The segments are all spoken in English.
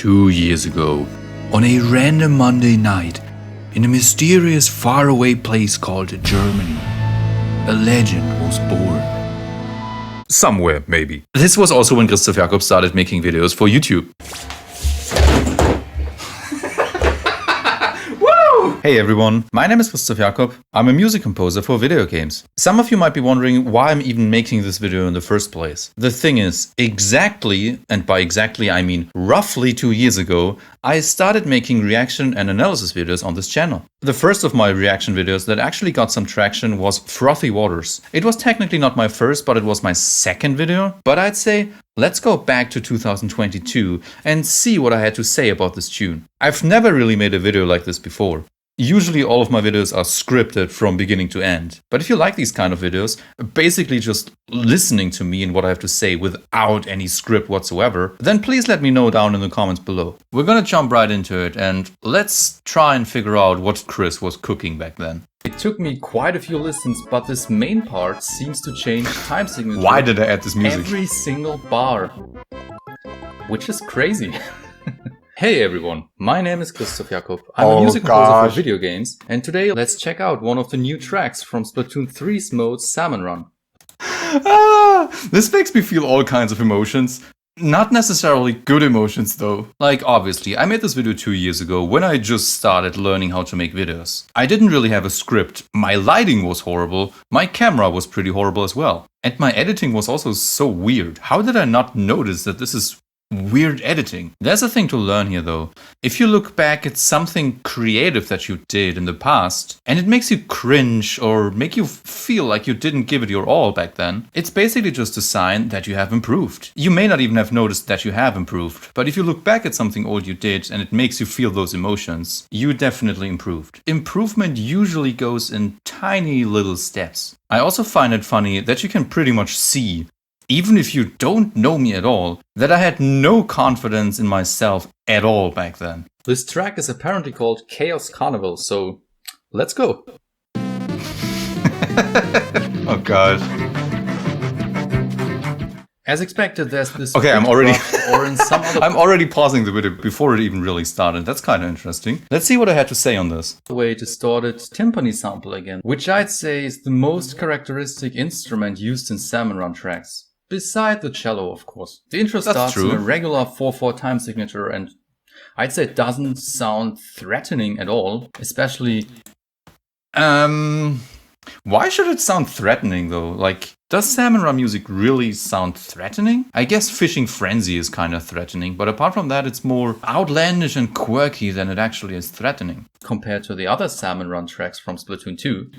2 years ago, on a random Monday night, in a mysterious faraway place called Germany, a legend was born. Somewhere, maybe. This was also when Christoph Jakob started making videos for YouTube. Hey everyone, my name is Frothy Waters. I'm a music composer for video games. Some of you might be wondering why I'm even making this video in the first place. The thing is, exactly, and by exactly I mean roughly 2 years ago, I started making reaction and analysis videos on this channel. The first of my reaction videos that actually got some traction was Frothy Waters. It was technically not my first, but it was my second video. But I'd say, let's go back to 2022 and see what I had to say about this tune. I've never really made a video like this before. Usually all of my videos are scripted from beginning to end. But if you like these kind of videos, basically just listening to me and what I have to say without any script whatsoever, then please let me know down in the comments below. We're gonna jump right into it and let's try and figure out what Chris was cooking back then. It took me quite a few listens, but this main part seems to change time signature. Why did I add this music? Every single bar. Which is crazy. Hey everyone, my name is Christoph Jakob. I'm a music composer for video games, and today let's check out one of the new tracks from Splatoon 3's mode Salmon Run. This makes me feel all kinds of emotions. Not necessarily good emotions though. Like obviously, I made this video 2 years ago when I just started learning how to make videos. I didn't really have a script, my lighting was horrible, my camera was pretty horrible as well. And my editing was also so weird. How did I not notice that this is weird editing? There's a thing to learn here though. If you look back at something creative that you did in the past and it makes you cringe or make you feel like you didn't give it your all back then, it's basically just a sign that you have improved. You may not even have noticed that you have improved, but if you look back at something old you did and it makes you feel those emotions, you definitely improved. Improvement usually goes in tiny little steps. I also find it funny that you can pretty much see, even if you don't know me at all, that I had no confidence in myself at all back then. This track is apparently called Chaos Carnival, so let's go. Oh god. As expected, there's this. Okay, I'm already or in some other I'm already pausing the video before it even really started. That's kind of interesting. Let's see what I had to say on this. Way distorted timpani sample again, which I'd say is the most characteristic instrument used in Salmon Run tracks. Beside the cello, of course. The intro starts in a regular 4/4 time signature and I'd say it doesn't sound threatening at all, especially... Why should it sound threatening though? Like, does Salmon Run music really sound threatening? I guess Fishing Frenzy is kind of threatening, but apart from that it's more outlandish and quirky than it actually is threatening. Compared to the other Salmon Run tracks from Splatoon 2.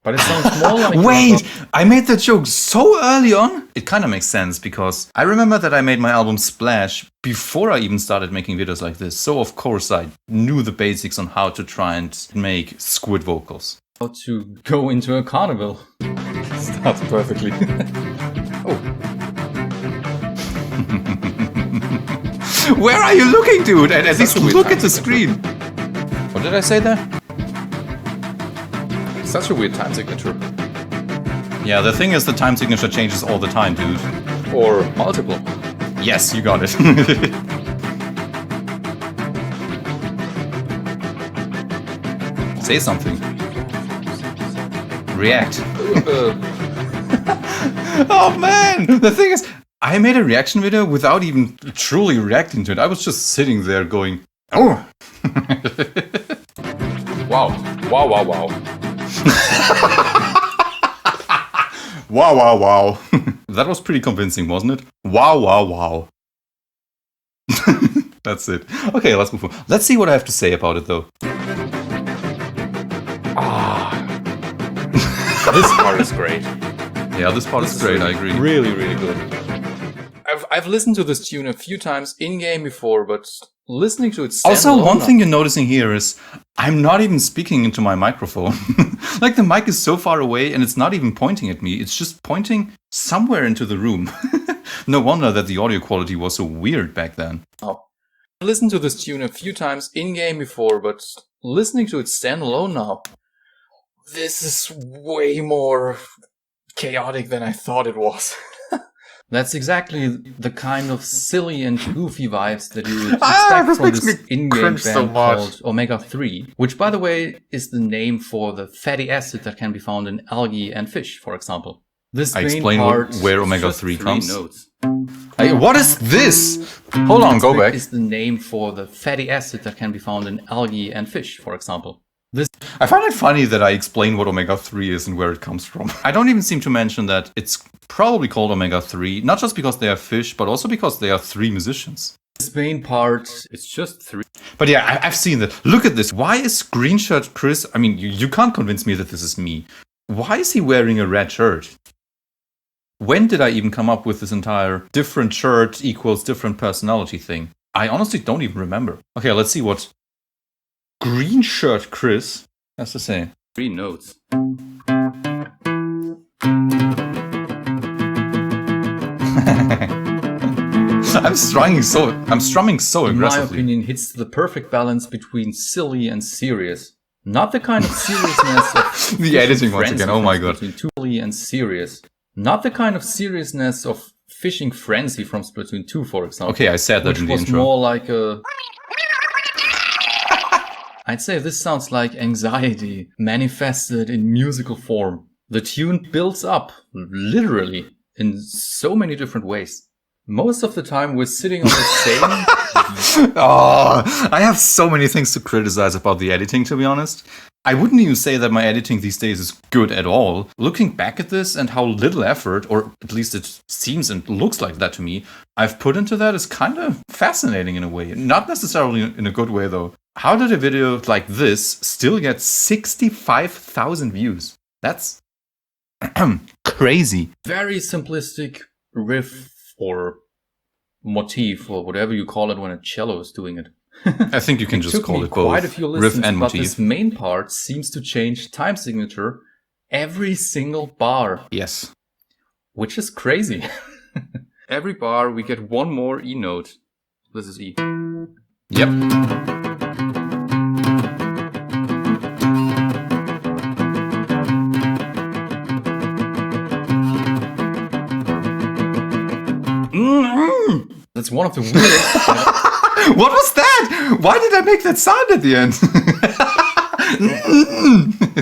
But it sounds more like... Wait! I made that joke so early on? It kind of makes sense because I remember that I made my album Splash before I even started making videos like this. So of course I knew the basics on how to try and make squid vocals. How to go into a carnival. Starts perfectly. Oh. Where are you looking, dude? At least look at the screen. What did I say there? Such a weird time signature. Yeah, the thing is the time signature changes all the time, dude. Or multiple. Yes, you got it. Say something. React. Oh man! The thing is, I made a reaction video without even truly reacting to it. I was just sitting there going, oh! Wow. Wow, wow, wow. Wow, wow, wow. That was pretty convincing, wasn't it? Wow, wow, wow. That's it. Okay, let's move on. Let's see what I have to say about it, though. This part is great. Yeah, this part is great, I agree. Really, really good. I've listened to this tune a few times in-game before, but listening to it also, one thing you're noticing here is I'm not even speaking into my microphone. Like the mic is so far away and it's not even pointing at me. It's just pointing somewhere into the room. No wonder that the audio quality was so weird back then. Oh. I've listened to this tune a few times in-game before, but listening to it standalone now, this is way more chaotic than I thought it was. That's exactly the kind of silly and goofy vibes that you would expect from this in-game band called Omega-3, which, by the way, is the name for the fatty acid that can be found in algae and fish, for example. This I explain where Omega-3 comes. What is this? Hold on, go back. Is the name for the fatty acid that can be found in algae and fish, for example. I find it funny that I explain what Omega-3 is and where it comes from. I don't even seem to mention that it's probably called Omega-3, not just because they are fish, but also because they are 3 musicians. This main part, it's just 3. But yeah, I've seen that. Look at this. Why is Green Shirt Chris, I mean, you can't convince me that this is me. Why is he wearing a red shirt? When did I even come up with this entire different shirt equals different personality thing? I honestly don't even remember. Okay, let's see what Green Shirt Chris has to say. 3 notes. I'm strumming so aggressively. In my opinion, hits the perfect balance between silly and serious. Not the kind of seriousness of the editing once again. Oh my god. Between silly and serious. Not the kind of seriousness of fishing frenzy from Splatoon 2, for example. Okay, I said that in the intro. Which was more like a... I'd say this sounds like anxiety manifested in musical form. The tune builds up, literally, in so many different ways. Most of the time we're sitting on the same... Oh, I have so many things to criticize about the editing, to be honest. I wouldn't even say that my editing these days is good at all. Looking back at this and how little effort, or at least it seems and looks like that to me, I've put into that is kind of fascinating in a way. Not necessarily in a good way, though. How did a video like this still get 65,000 views? That's crazy. Very simplistic riff or motif or whatever you call it when a cello is doing it. I think you can just call it both. Quite a few listens, riff and motif. But this main part seems to change time signature every single bar. Yes. Which is crazy. Every bar we get one more E note. This is E. Yep. That's one of the weirdest. What was that? Why did I make that sound at the end?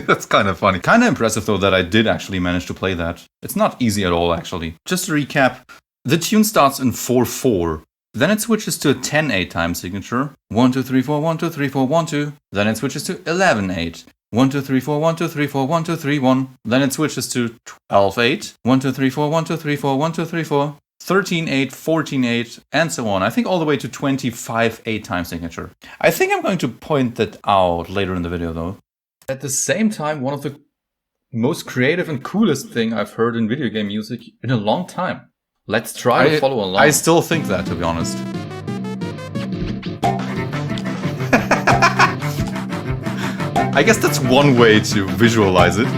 That's kind of funny. Kind of impressive, though, that I did actually manage to play that. It's not easy at all, actually. Just to recap, the tune starts in 4/4. Then it switches to a 10/8 time signature. 1 2 3 4 1 2 3 4 1 2. Then it switches to 11/8. 1 2 3 4 1 2 3 4 1 2 3 1. Then it switches to 12/8. 1 2 3 4 1 2 3 4 1 2 3 4. 13/8, 14/8, and so on. I think all the way to 25/8 time signature. I think I'm going to point that out later in the video, though. At the same time, one of the most creative and coolest thing I've heard in video game music in a long time. Let's try to follow along. I still think that, to be honest. I guess that's one way to visualize it.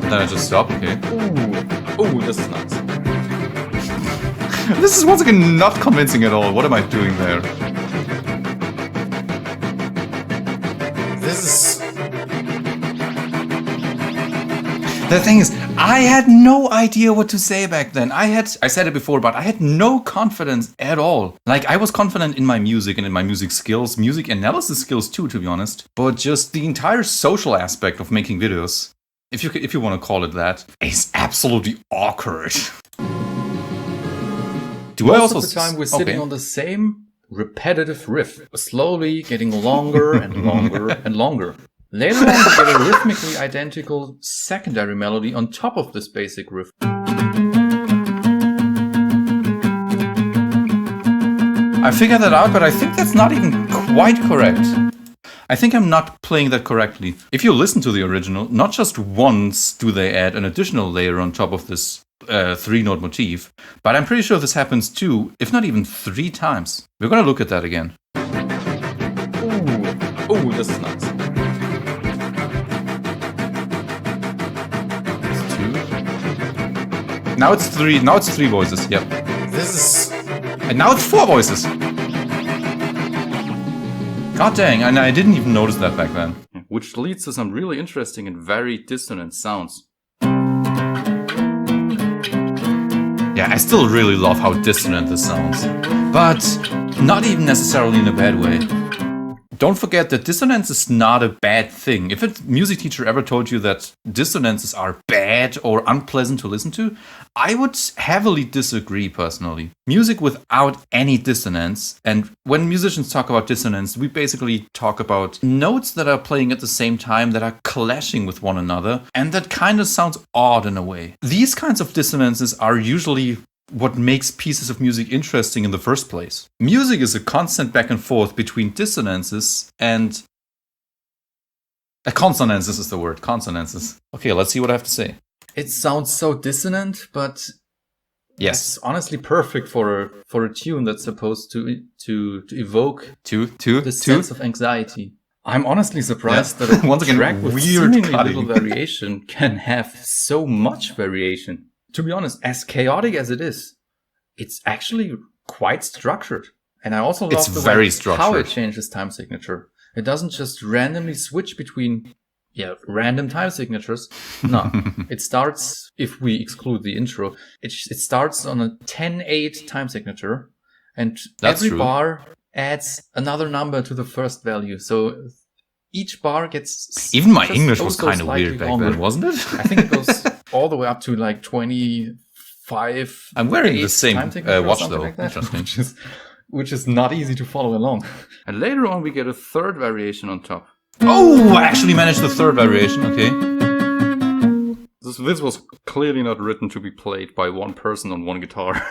Then I just stop, okay. Ooh, this is nice. This is once again not convincing at all. What am I doing there? This is... The thing is, I had no idea what to say back then. I said it before, but I had no confidence at all. Like, I was confident in my music and in my music skills, music analysis skills too, to be honest. But just the entire social aspect of making videos, if you want to call it that, is absolutely awkward. Most of the time we're sitting on the same repetitive riff, slowly getting longer and longer and longer. Later on we get a rhythmically identical secondary melody on top of this basic riff. I figured that out, but I think that's not even quite correct. I think I'm not playing that correctly. If you listen to the original, not just once do they add an additional layer on top of this 3-note motif, but I'm pretty sure this happens 2, if not even 3 times. We're gonna look at that again. Ooh, this is nice. It's 2. Now it's 3. Now it's 3 voices. Yep. This is... And now it's 4 voices. God dang, and I didn't even notice that back then. Which leads to some really interesting and very dissonant sounds. Yeah, I still really love how dissonant this sounds, but not even necessarily in a bad way. Don't forget that dissonance is not a bad thing. If a music teacher ever told you that dissonances are bad or unpleasant to listen to, I would heavily disagree personally. Music without any dissonance, and when musicians talk about dissonance, we basically talk about notes that are playing at the same time that are clashing with one another, and that kind of sounds odd in a way. These kinds of dissonances are usually what makes pieces of music interesting in the first place. Music is a constant back and forth between dissonances and... consonances is the word. Consonances. Okay, let's see what I have to say. It sounds so dissonant, but yes, it's honestly perfect for a tune that's supposed to evoke the sense of anxiety. I'm honestly surprised that a once again track with seemingly little variation can have so much variation. To be honest, as chaotic as it is, it's actually quite structured. And I also love the way how it changes time signature. It doesn't just randomly switch between random time signatures. No, it starts, if we exclude the intro, it starts on a 10-8 time signature. And every bar adds another number to the first value. So each bar gets... Even my English was kind of weird back then, wasn't it? I think it goes all the way up to like 25. I'm wearing the same watch though. Like interesting. Which is not easy to follow along. And later on we get a third variation on top. Oh, I actually managed the third variation, okay. This was clearly not written to be played by one person on one guitar.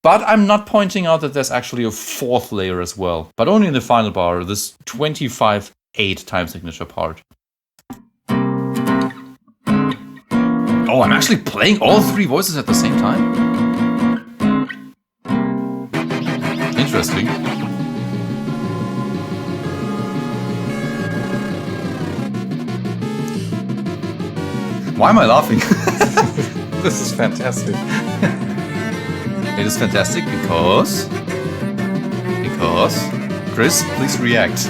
But I'm not pointing out that there's actually a fourth layer as well. But only in the final bar, this 25-8 time signature part. Oh, I'm actually playing all three voices at the same time? Interesting. Why am I laughing? This is fantastic. It is fantastic because... Chris, please react.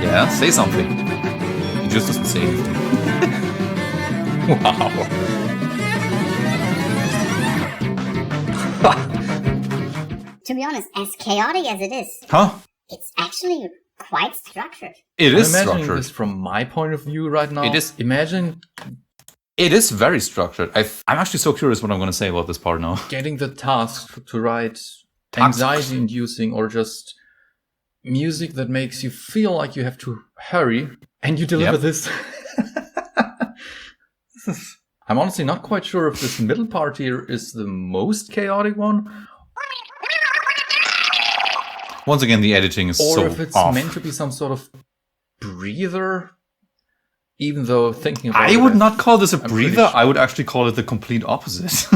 Yeah, say something. He just doesn't say anything. Wow. To be honest, as chaotic as it is, it's actually quite structured. It is structured. I'm imagining this from my point of view right now. It is. Imagine... It is very structured. I'm actually so curious what I'm going to say about this part now. Getting the task to write anxiety-inducing or just music that makes you feel like you have to hurry, and you deliver this. I'm honestly not quite sure if this middle part here is the most chaotic one. Once again, the editing is so off. Or if it's meant to be some sort of breather. Even though thinking about it, I would not call this a breather. I would actually call it the complete opposite.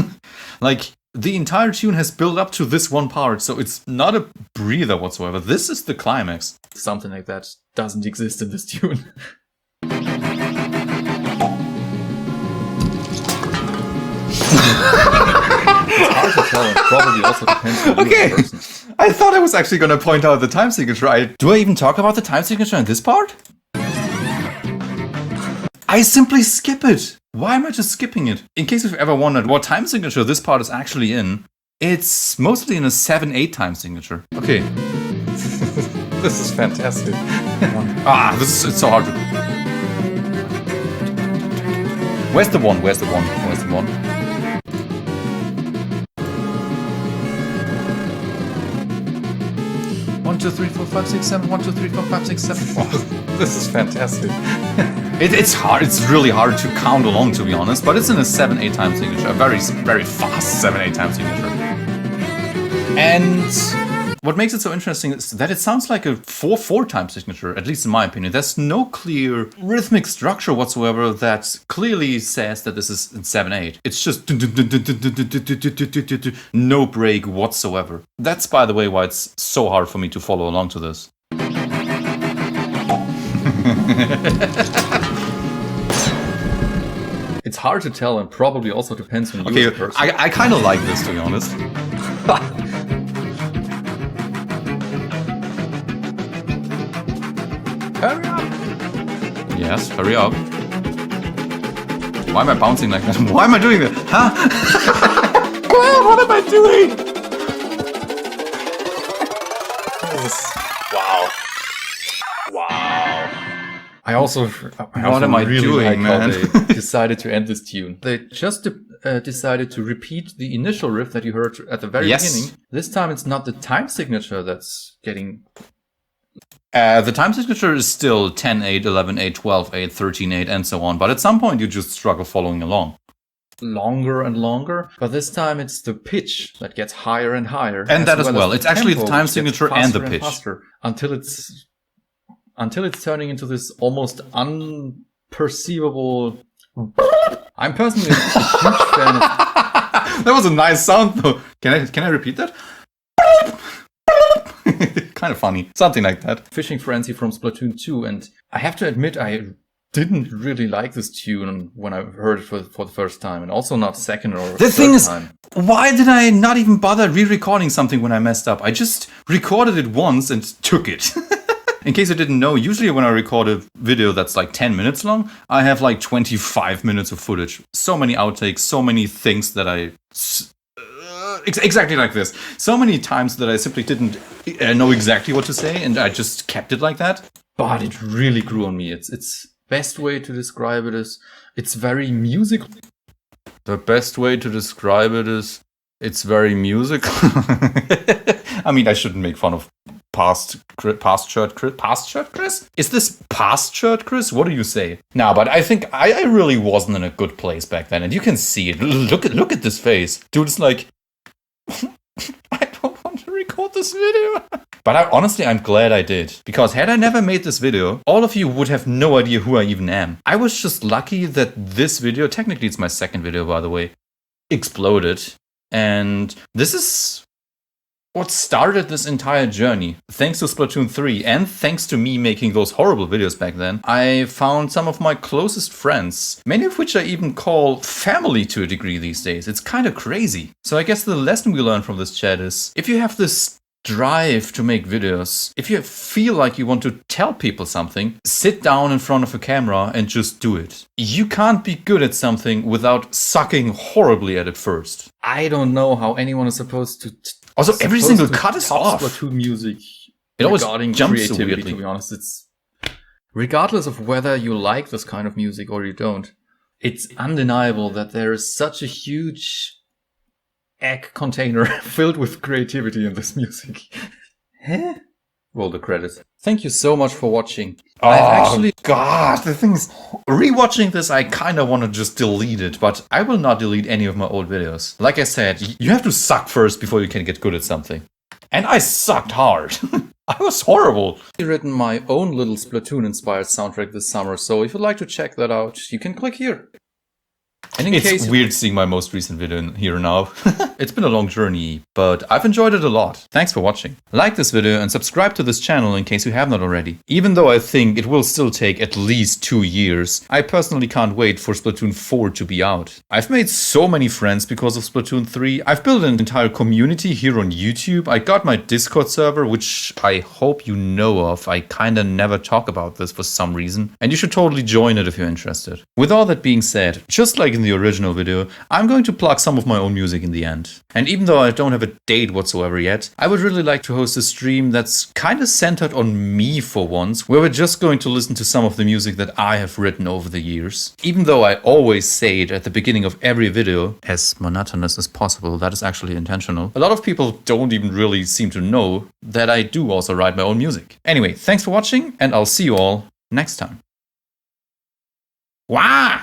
Like, the entire tune has built up to this one part, so it's not a breather whatsoever. This is the climax. Something like that doesn't exist in this tune. It's hard to tell, and probably also depends on the person. I thought I was actually going to point out the time signature. Do I even talk about the time signature in this part? I simply skip it. Why am I just skipping it? In case you've ever wondered what time signature this part is actually in, it's mostly in a 7-8 time signature. Okay. This is fantastic. It's so hard to... Where's the one? Where's the one? Where's the one? One, 2, 3, 4, 5, 6, 7. 1, 2, 3, 4, 5, 6, 7. Oh, this is fantastic. It's hard. It's really hard to count along, to be honest. But it's in a 7-8 time signature, a very, very fast 7-8 time signature. And what makes it so interesting is that it sounds like a 4-4 time signature, at least in my opinion. There's no clear rhythmic structure whatsoever that clearly says that this is in 7-8. It's just no break whatsoever. That's, by the way, why it's so hard for me to follow along to this. It's hard to tell, and probably also depends on you as a person. I kind of like this, to be honest. Hurry up! Yes, hurry up. Why am I bouncing like that? Why am I doing that? Huh? What am I doing? Wow. Wow. What am I doing, man? They decided to end this tune. They just decided to repeat the initial riff that you heard at the very beginning. This time it's not the time signature that's getting... The time signature is still 10-8, 11-8, 12-8, 13-8, and so on. But at some point you just struggle following along. Longer and longer, but this time it's the pitch that gets higher and higher. And that as well. It's actually the time signature and the pitch. Until it's turning into this almost unperceivable... I'm personally a huge fan of... That was a nice sound though. Can I repeat that? Kind of funny. Something like that. Fishing Frenzy from Splatoon 2, and I have to admit I didn't really like this tune when I heard it for the first time, and also not second or third time. The thing is, why did I not even bother re-recording something when I messed up? I just recorded it once and took it. In case you didn't know, usually when I record a video that's like 10 minutes long, I have like 25 minutes of footage. So many outtakes, so many things that I... exactly like this. So many times that I simply didn't know exactly what to say, and I just kept it like that. But it really grew on me. It's best way to describe it is it's very musical. The best way to describe it is it's very musical. I mean, I shouldn't make fun of past shirt Chris? Is this past shirt Chris? What do you say? No, but I think I really wasn't in a good place back then, and you can see it. Look at this face. Dude, it's like I don't want to record this video. But honestly, I'm glad I did. Because had I never made this video, all of you would have no idea who I even am. I was just lucky that this video, technically it's my second video by the way, exploded. And this is what started this entire journey. Thanks to Splatoon 3 and thanks to me making those horrible videos back then, I found some of my closest friends, many of which I even call family to a degree these days. It's kind of crazy. So I guess the lesson we learned from this chat is, if you have this drive to make videos, if you feel like you want to tell people something, sit down in front of a camera and just do it. You can't be good at something without sucking horribly at it first. I don't know how anyone is supposed to... Also, every single cut is off. Splatoon music. It always jumps so weirdly. To be honest, it's regardless of whether you like this kind of music or you don't. It's undeniable that there is such a huge egg container filled with creativity in this music. Huh? Roll the credits. Thank you so much for watching. God, the thing is, rewatching this, I kind of want to just delete it, but I will not delete any of my old videos. Like I said, you have to suck first before you can get good at something. And I sucked hard. I was horrible. I've written my own little Splatoon-inspired soundtrack this summer, so if you'd like to check that out, you can click here. And it's weird seeing my most recent video here now. It's been a long journey, but I've enjoyed it a lot. Thanks for watching. Like this video and subscribe to this channel in case you have not already. Even though I think it will still take at least 2 years, I personally can't wait for Splatoon 4 to be out. I've made so many friends because of Splatoon 3. I've built an entire community here on YouTube. I got my Discord server, which I hope you know of. I kinda never talk about this for some reason. And you should totally join it if you're interested. With all that being said, just like in the original video, I'm going to plug some of my own music in the end. And even though I don't have a date whatsoever yet, I would really like to host a stream that's kind of centered on me for once, where we're just going to listen to some of the music that I have written over the years. Even though I always say it at the beginning of every video, as monotonous as possible, that is actually intentional. A lot of people don't even really seem to know that I do also write my own music. Anyway, thanks for watching, and I'll see you all next time. Wow!